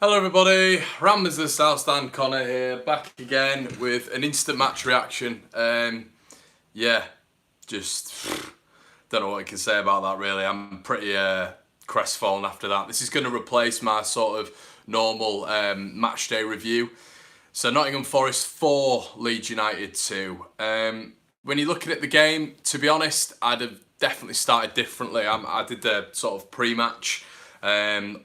Hello everybody, Ramblers of the South Stand, Conor here, back again with an instant match reaction. Just don't know what I can say about that really. I'm pretty crestfallen after that. This is going to replace my sort of normal match day review. So Nottingham Forest 4, Leeds United 2. When you're looking at the game, to be honest, I'd have definitely started differently. I did the sort of pre-match on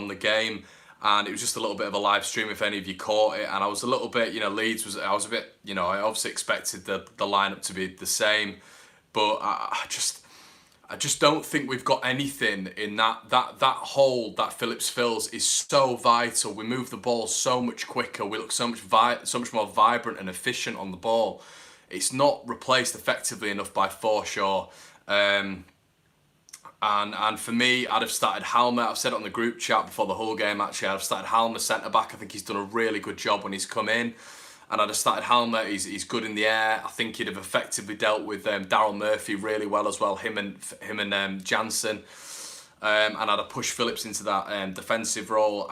the game, and it was just a little bit of a live stream if any of you caught it, and I was a little bit, I was a bit, I obviously expected the lineup to be the same, but I just don't think we've got anything in that hole that Phillips fills is so vital. We move the ball so much quicker. We look so much more vibrant and efficient on the ball. It's not replaced effectively enough by Forshaw. And for me, I'd have started Halmer. I've said it on the group chat before the whole game, actually. I'd have started Halmer centre-back. I think he's done a really good job when he's come in. And I'd have started Halmer. He's good in the air. I think he'd have effectively dealt with Daryl Murphy really well as well, him and Jansen. And I'd have pushed Phillips into that defensive role.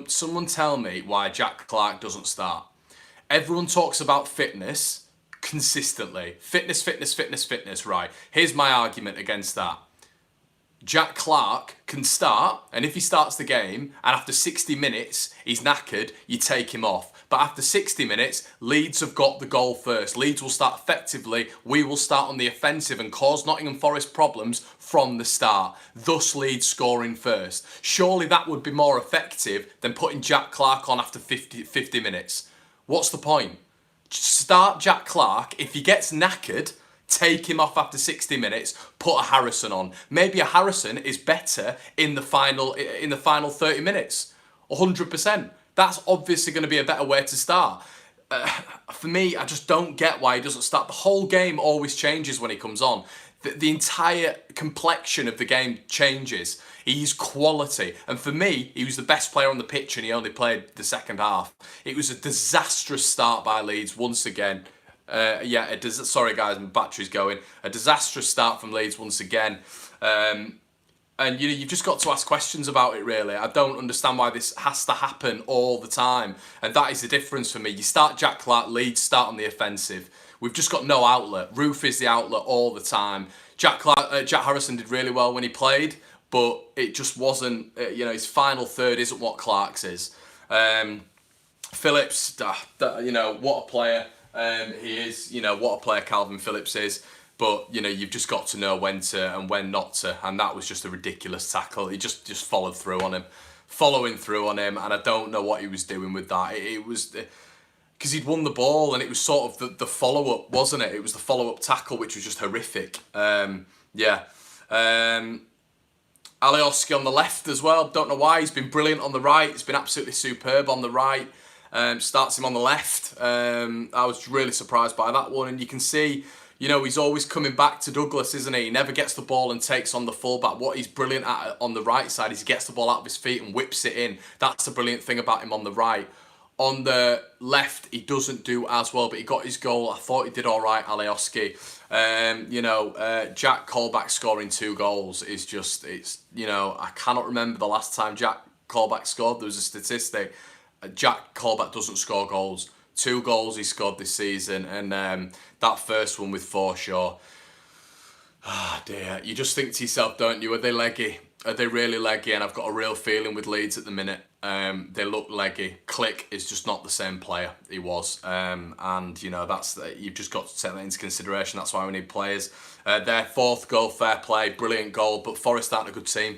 Someone tell me why Jack Clarke doesn't start. Everyone talks about fitness consistently. Fitness, right. Here's my argument against that. Jack Clarke can start, and if he starts the game, and after 60 minutes, he's knackered, you take him off. But after 60 minutes, Leeds have got the goal first. Leeds will start effectively, we will start on the offensive and cause Nottingham Forest problems from the start. Thus Leeds scoring first. Surely that would be more effective than putting Jack Clarke on after 50 minutes. What's the point? Start Jack Clarke. If he gets knackered, take him off after 60 minutes, put a Harrison on. Maybe a Harrison is better in the final 30 minutes. 100%. That's obviously going to be a better way to start. For me, I just don't get why he doesn't start. The whole game always changes when he comes on. The entire complexion of the game changes. He's quality. And for me, he was the best player on the pitch and he only played the second half. It was a disastrous start by Leeds once again. Sorry guys, my battery's going. A disastrous start from Leeds once again. And you've just got to ask questions about it really. I don't understand why this has to happen all the time. And that is the difference for me. You start Jack Clarke, Leeds start on the offensive. We've just got no outlet. Roof is the outlet all the time. Jack Harrison did really well when he played, but it just wasn't, his final third isn't what Clarke's is. Phillips, what a player. He is, what a player Calvin Phillips is. But, you've just got to know when to and when not to. And that was just a ridiculous tackle. He just following through on him. And I don't know what he was doing with that. It was because he'd won the ball and it was sort of the follow-up, wasn't it? It was the follow-up tackle, which was just horrific. Alioski on the left as well. Don't know why. He's been brilliant on the right. He's been absolutely superb on the right. Starts him on the left. I was really surprised by that one. And you can see, he's always coming back to Douglas, isn't he? He never gets the ball and takes on the fullback. What he's brilliant at on the right side is he gets the ball out of his feet and whips it in. That's the brilliant thing about him on the right. On the left, he doesn't do as well, but he got his goal. I thought he did all right, Alioski. Jack Colback scoring 2 goals is just, I cannot remember the last time Jack Colback scored. There was a statistic. Jack Colback doesn't score goals. 2 goals he scored this season, and that first one with Forshaw. Ah, dear. You just think to yourself, don't you? Are they leggy? Are they really leggy? And I've got a real feeling with Leeds at the minute. They look leggy. Click is just not the same player he was. You've just got to take that into consideration. That's why we need players. Their 4th goal, fair play, brilliant goal, but Forest aren't a good team.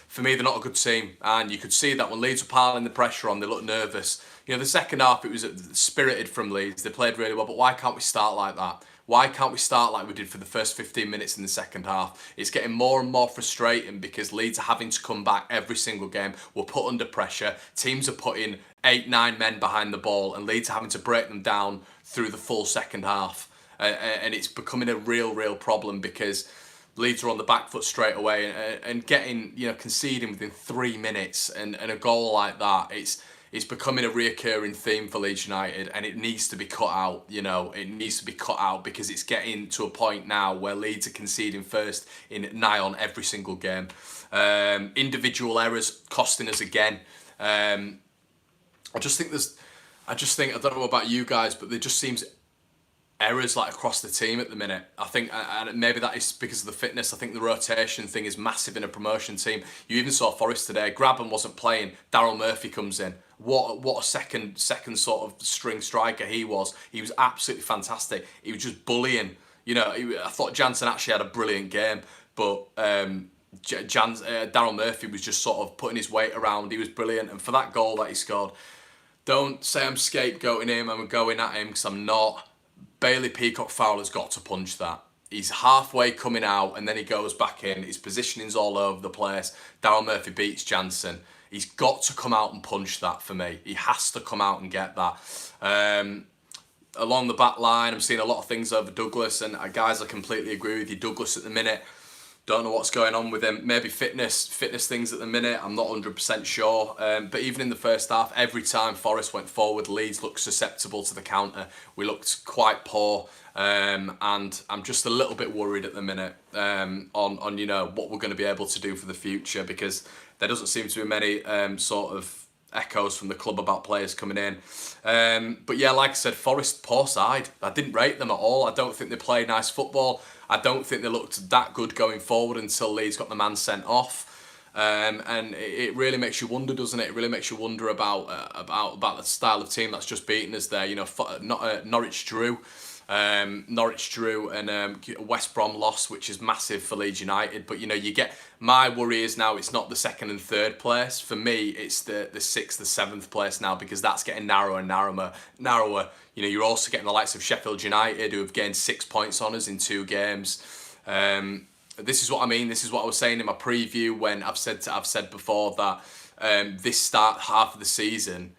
For me, they're not a good team, and you could see that when Leeds were piling the pressure on, they looked nervous. The second half, it was spirited from Leeds. They played really well, but why can't we start like that? Why can't we start like we did for the first 15 minutes in the second half? It's getting more and more frustrating because Leeds are having to come back every single game. We're put under pressure. Teams are putting 8-9 men behind the ball, and Leeds are having to break them down through the full second half. And it's becoming a real problem because Leeds are on the back foot straight away and getting, conceding within 3 minutes and a goal like that, it's becoming a reoccurring theme for Leeds United, and it needs to be cut out. It needs to be cut out because it's getting to a point now where Leeds are conceding first in nigh on every single game. Individual errors costing us again. I just think I don't know about you guys, but there just seems errors like across the team at the minute. I think, and maybe that is because of the fitness. I think the rotation thing is massive in a promotion team. You even saw Forest today. Grabban wasn't playing. Daryl Murphy comes in. What a second sort of string striker he was. He was absolutely fantastic. He was just bullying. You know, I thought Jansen actually had a brilliant game, but Daryl Murphy was just sort of putting his weight around. He was brilliant, and for that goal that he scored, don't say I'm scapegoating him. I'm going at him, because I'm not. Bailey Peacock Fowler's got to punch that. He's halfway coming out and then he goes back in. His positioning's all over the place. Daryl Murphy beats Jansen. He's got to come out and punch that for me. He has to come out and get that. Along the back line, I'm seeing a lot of things over Douglas, and guys, I completely agree with you. Douglas at the minute, don't know what's going on with him. Maybe fitness things at the minute. I'm not 100% sure. But even in the first half, every time Forest went forward, Leeds looked susceptible to the counter. We looked quite poor, and I'm just a little bit worried at the minute on you know, what we're going to be able to do for the future, because there doesn't seem to be many sort of echoes from the club about players coming in. But yeah, like I said, Forest, poor side. I didn't rate them at all. I don't think they played nice football. I don't think they looked that good going forward until Leeds got the man sent off. And it really makes you wonder, doesn't it? It really makes you wonder about the style of team that's just beaten us there. You know, Norwich drew. Norwich drew, and West Brom lost, which is massive for Leeds United. But you know, you get, my worry is now it's not the second and third place. For me, it's the sixth, the seventh place now, because that's getting narrower and narrower. You know, you're also getting the likes of Sheffield United, who have gained 6 points on us in 2 games. This is what I mean. This is what I was saying in my preview, when I've said before that this start half of the season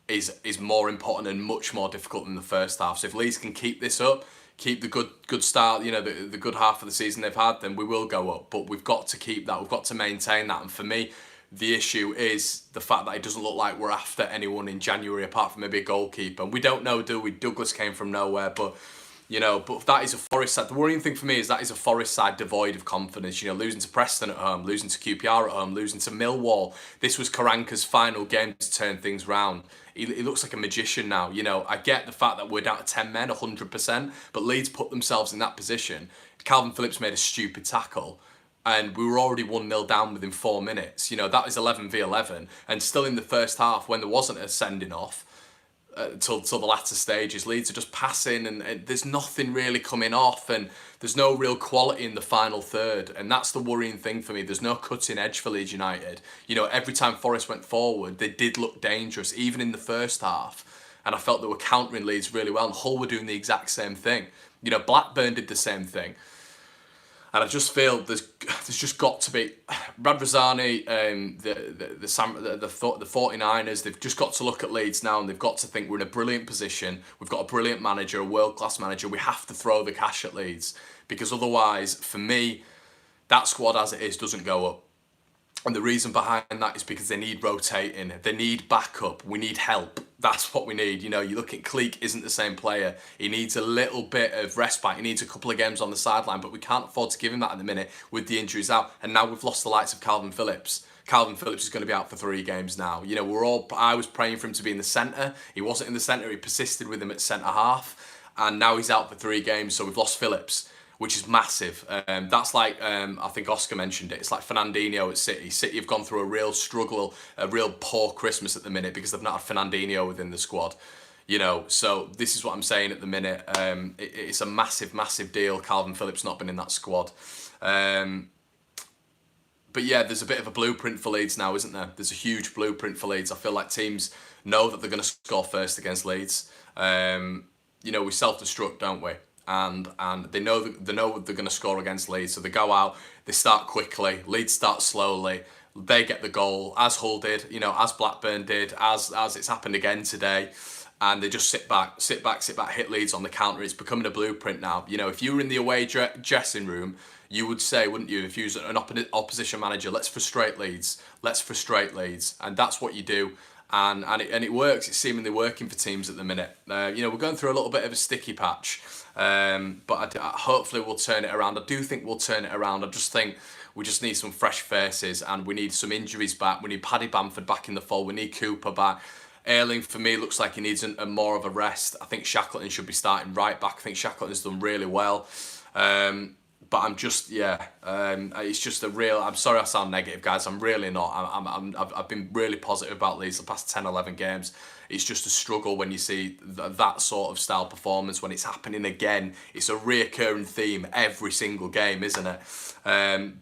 is more important and much more difficult than the first half. So if Leeds can keep this up, keep the good start, you know, the good half of the season they've had, then we will go up. But we've got to keep that. We've got to maintain that. And for me, the issue is the fact that it doesn't look like we're after anyone in January, apart from maybe a goalkeeper. And we don't know, do we? Douglas came from nowhere, but you know, but that is a Forest side. The worrying thing for me is that is a Forest side devoid of confidence. You know, losing to Preston at home, losing to QPR at home, losing to Millwall. This was Karanka's final game to turn things round. He looks like a magician now. You know, I get the fact that we're down to 10 men, 100%, but Leeds put themselves in that position. Calvin Phillips made a stupid tackle, and we were already 1-0 down within 4 minutes. You know, that was 11v11, and still in the first half, when there wasn't a sending off, till the latter stages, Leeds are just passing, and there's nothing really coming off, and there's no real quality in the final third, and that's the worrying thing for me. There's no cutting edge for Leeds United. You know, every time Forest went forward, they did look dangerous, even in the first half, and I felt they were countering Leeds really well, and Hull were doing the exact same thing. You know, Blackburn did the same thing. And I just feel there's just got to be Radrazani, the 49ers. They've just got to look at Leeds now, and they've got to think we're in a brilliant position. We've got a brilliant manager, a world-class manager. We have to throw the cash at Leeds, because otherwise, for me, that squad as it is doesn't go up. And the reason behind that is because they need rotating, they need backup, we need help. That's what we need. You know, you look at Cleek, isn't the same player. He needs a little bit of respite. He needs a couple of games on the sideline, but we can't afford to give him that at the minute with the injuries out. And now we've lost the likes of Calvin Phillips. Calvin Phillips is going to be out for 3 games now. You know, I was praying for him to be in the centre. He wasn't in the centre. He persisted with him at centre half, and now he's out for 3 games. So we've lost Phillips, which is massive. That's like, I think Oscar mentioned it, it's like Fernandinho at City. City have gone through a real struggle, a real poor Christmas at the minute, because they've not had Fernandinho within the squad. You know, so this is what I'm saying at the minute. It's a massive, massive deal, Calvin Phillips not been in that squad. But yeah, there's a bit of a blueprint for Leeds now, isn't there? There's a huge blueprint for Leeds. I feel like teams know that they're going to score first against Leeds. You know, we self-destruct, don't we? And they know they're going to score against Leeds, so they go out, they start quickly, Leeds start slowly, they get the goal, as Hull did, you know, as Blackburn did, as it's happened again today, and they just sit back, hit Leeds on the counter. It's becoming a blueprint now. You know, if you were in the away dressing room, you would say, wouldn't you, if you was an opposition manager, let's frustrate Leeds, and that's what you do. and it works. It's seemingly working for teams at the minute. You know, we're going through a little bit of a sticky patch, but hopefully we'll turn it around. I do think we'll turn it around. I just think we just need some fresh faces, and we need some injuries back. We need Paddy Bamford back in the fold. We need Cooper back. Ayling, for me, looks like he needs a more of a rest. I think Shackleton should be starting right back. I think Shackleton's done really well. But I'm just, it's just a real, I'm sorry I sound negative, guys. I'm really not. I've been really positive about Leeds the past 10, 11 games. It's just a struggle when you see that sort of style performance, when it's happening again. It's a reoccurring theme every single game, isn't it?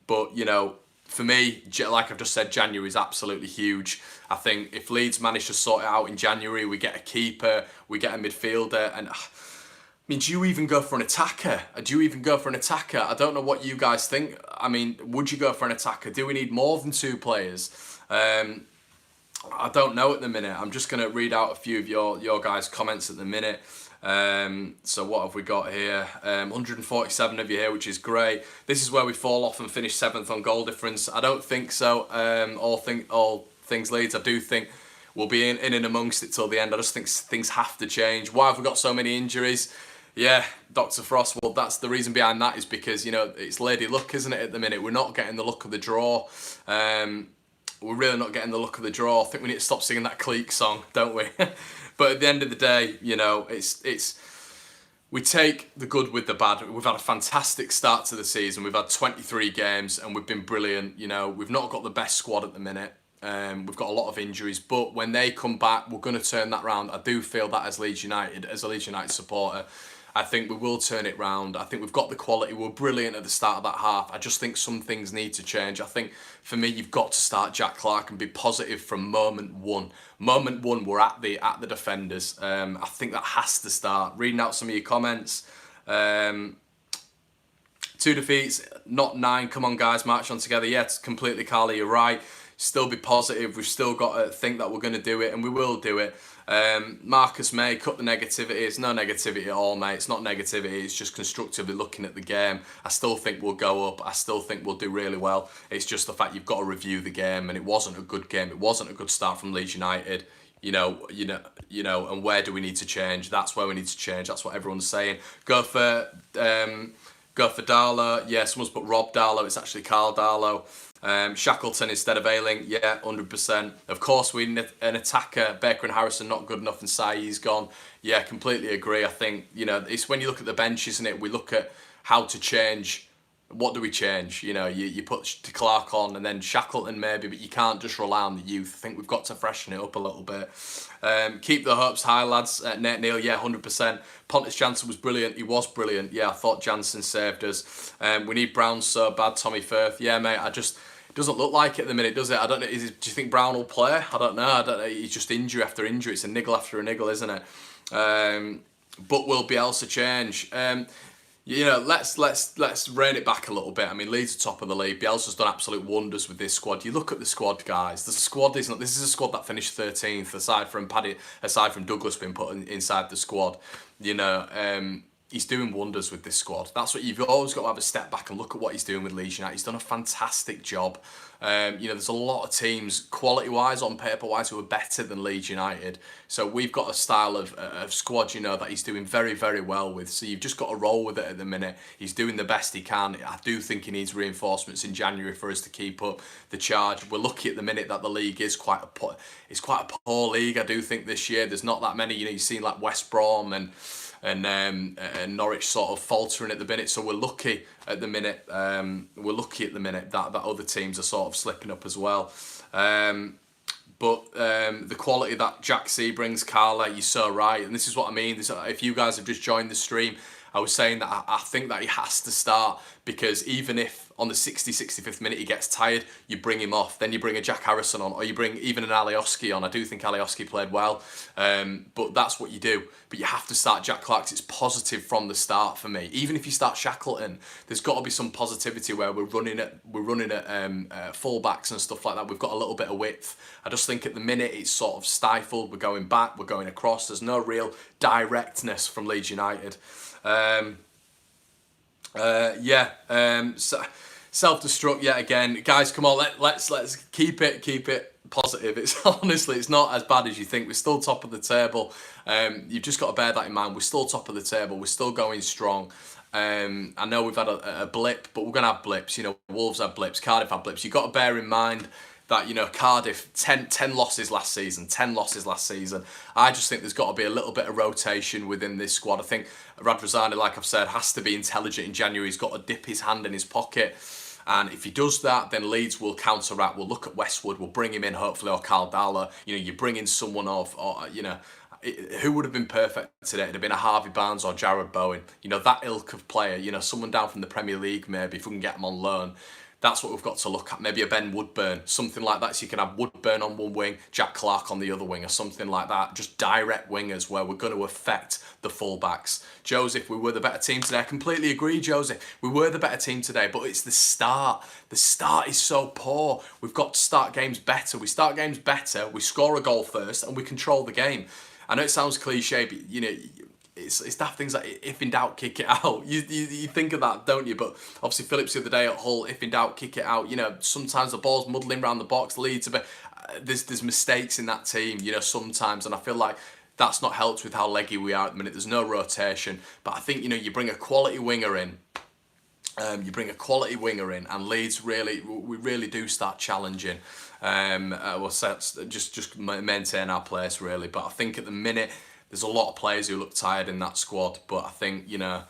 But, you know, for me, like I've just said, January is absolutely huge. I think if Leeds manage to sort it out in January, we get a keeper, we get a midfielder, and I mean, do you even go for an attacker? I don't know what you guys think. I mean, would you go for an attacker? Do we need more than 2 players? I don't know at the minute. I'm just going to read out a few of your guys' comments at the minute. So what have we got here? 147 of you here, which is great. This is where we fall off and finish 7th on goal difference. I don't think so. All things Leeds, I do think we'll be in and amongst it till the end. I just think things have to change. Why have we got so many injuries? Yeah, Dr. Frost, well, that's the reason behind that is because, you know, it's lady luck, isn't it, at the minute? We're not getting the luck of the draw. We're really not getting the luck of the draw. I think we need to stop singing that clique song, don't we? But at the end of the day, you know, we take the good with the bad. We've had a fantastic start to the season. We've had 23 games and we've been brilliant. You know, we've not got the best squad at the minute. We've got a lot of injuries, but when they come back, we're going to turn that round. I do feel that as a Leeds United supporter, I think we will turn it round. I think we've got the quality. We're brilliant at the start of that half. I just think some things need to change. I think for me, you've got to start Jack Clarke and be positive from moment one. Moment one, we're at the defenders. I think that has to start. Reading out some of your comments. 2 defeats, not 9. Come on, guys, march on together. Yeah, it's completely, Carly, you're right. Still be positive. We've still got to think that we're going to do it, and we will do it. Marcus May, cut the negativity. It's no negativity at all, mate. It's not negativity. It's just constructively looking at the game. I still think we'll go up. I still think we'll do really well. It's just the fact you've got to review the game, and it wasn't a good game. It wasn't a good start from Leeds United. You know, and where do we need to change? That's where we need to change. That's what everyone's saying. Go for Darlow. Yeah, someone's put Rob Darlow. It's actually Carl Darlow. Shackleton instead of Ayling. Yeah, 100%. Of course, we need an attacker. Baker and Harrison not good enough, and Sai's gone. Yeah, completely agree. I think, you know, it's when you look at the bench, isn't it? We look at how to change. What do we change? You know, you put Clarke on and then Shackleton maybe, but you can't just rely on the youth. I think we've got to freshen it up a little bit. Keep the hopes high, lads. Nate Neal, yeah, 100%. Pontus Janssen was brilliant. He was brilliant. Yeah, I thought Janssen saved us. We need Brown so bad. Tommy Firth, yeah, mate. It doesn't look like it at the minute, does it? I don't know. Do you think Brown will play? I don't know. He's just injury after injury. It's a niggle after a niggle, isn't it? But will Bielsa change? You know, let's rein it back a little bit. I mean, Leeds are top of the league. Bielsa's done absolute wonders with this squad. You look at the squad, guys. The squad is not. This is a squad that finished 13th, aside from Douglas being put inside the squad. You know, he's doing wonders with this squad. That's what you've always got to have a step back and look at what he's doing with Leeds United. He's done a fantastic job. You know, there's a lot of teams, quality-wise, on paper-wise, who are better than Leeds United. So we've got a style of squad, you know, that he's doing very, very well with. So you've just got to roll with it at the minute. He's doing the best he can. I do think he needs reinforcements in January for us to keep up the charge. We're lucky at the minute that the league is quite a poor league. I do think this year there's not that many. You know, you've seen like West Brom and Norwich sort of faltering at the minute, so we're lucky at the minute. That other teams are sort of slipping up as well. But the quality that Jack C brings, Carla, you're so right, and this is what I mean. If you guys have just joined the stream, I was saying that I think that he has to start, because even if on the 65th minute he gets tired, you bring him off, then you bring a Jack Harrison on, or you bring even an Alioski on. I do think Alioski played well, but that's what you do. But you have to start Jack Clarke. It's positive from the start for me. Even if you start Shackleton, there's got to be some positivity where we're running at fullbacks and stuff like that. We've got a little bit of width. I just think at the minute it's sort of stifled. We're going back, we're going across. There's no real directness from Leeds United. Self-destruct yet again, guys. Come on, let's keep it positive. It's honestly, it's not as bad as you think. We're still top of the table. You've just got to bear that in mind. We're still top of the table. We're still going strong. I know we've had a blip, but we're going to have blips. You know, Wolves had blips, Cardiff had blips. You've got to bear in mind that, you know, Cardiff, 10 losses last season, 10 losses last season. I just think there's got to be a little bit of rotation within this squad. I think Radrizzani, like I've said, has to be intelligent in January. He's got to dip his hand in his pocket. And if he does that, then Leeds will counteract. We'll look at Westwood. We'll bring him in, hopefully, or Carl Dowler. You know, you bring in someone you know, who would have been perfect today? It'd have been a Harvey Barnes or Jared Bowen. You know, that ilk of player. You know, someone down from the Premier League, maybe, if we can get them on loan. That's what we've got to look at. Maybe a Ben Woodburn, something like that. So you can have Woodburn on one wing, Jack Clark on the other wing, or something like that. Just direct wingers where we're going to affect the fullbacks. Joseph, we were the better team today. I completely agree, Joseph. We were the better team today, but it's the start. The start is so poor. We've got to start games better. We start games better, we score a goal first, and we control the game. I know it sounds cliche, but, you know, it's that things like, if in doubt, kick it out. You think of that, don't you? But obviously Phillips the other day at Hull, if in doubt, kick it out. You know, sometimes the ball's muddling around the box, leads a bit. There's mistakes in that team, you know, sometimes, and I feel like that's not helped with how leggy we are at the minute. There's no rotation, but I think, you know, you bring a quality winger in. And Leeds we really do start challenging. We'll just maintain our place really. But I think at the minute, there's a lot of players who look tired in that squad, but I think, you know,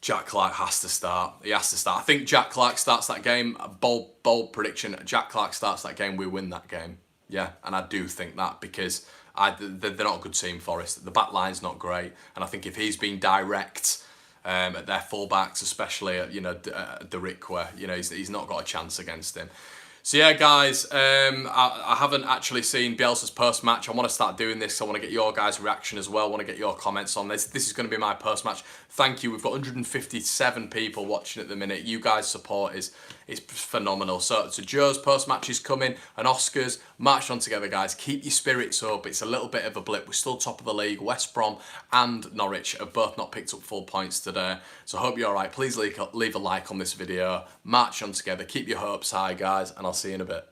Jack Clark has to start. He has to start. I think Jack Clark starts that game. A bold prediction. Jack Clark starts that game. We win that game. Yeah, and I do think that because they're not a good team, Forest. The back line's not great, and I think if he's been direct at their fullbacks, especially at, you know, Derrick, you know, he's not got a chance against him. So yeah, guys, I haven't actually seen Bielsa's post-match. I want to start doing this. I want to get your guys' reaction as well. I want to get your comments on this. This is going to be my post-match. Thank you. We've got 157 people watching at the minute. You guys' support is phenomenal. So Joe's post-match is coming, and Oscar's. March on together, guys. Keep your spirits up. It's a little bit of a blip. We're still top of the league. West Brom and Norwich have both not picked up full points today. So I hope you're all right. Please leave a like on this video. March on together. Keep your hopes high, guys, and I'll see you in a bit.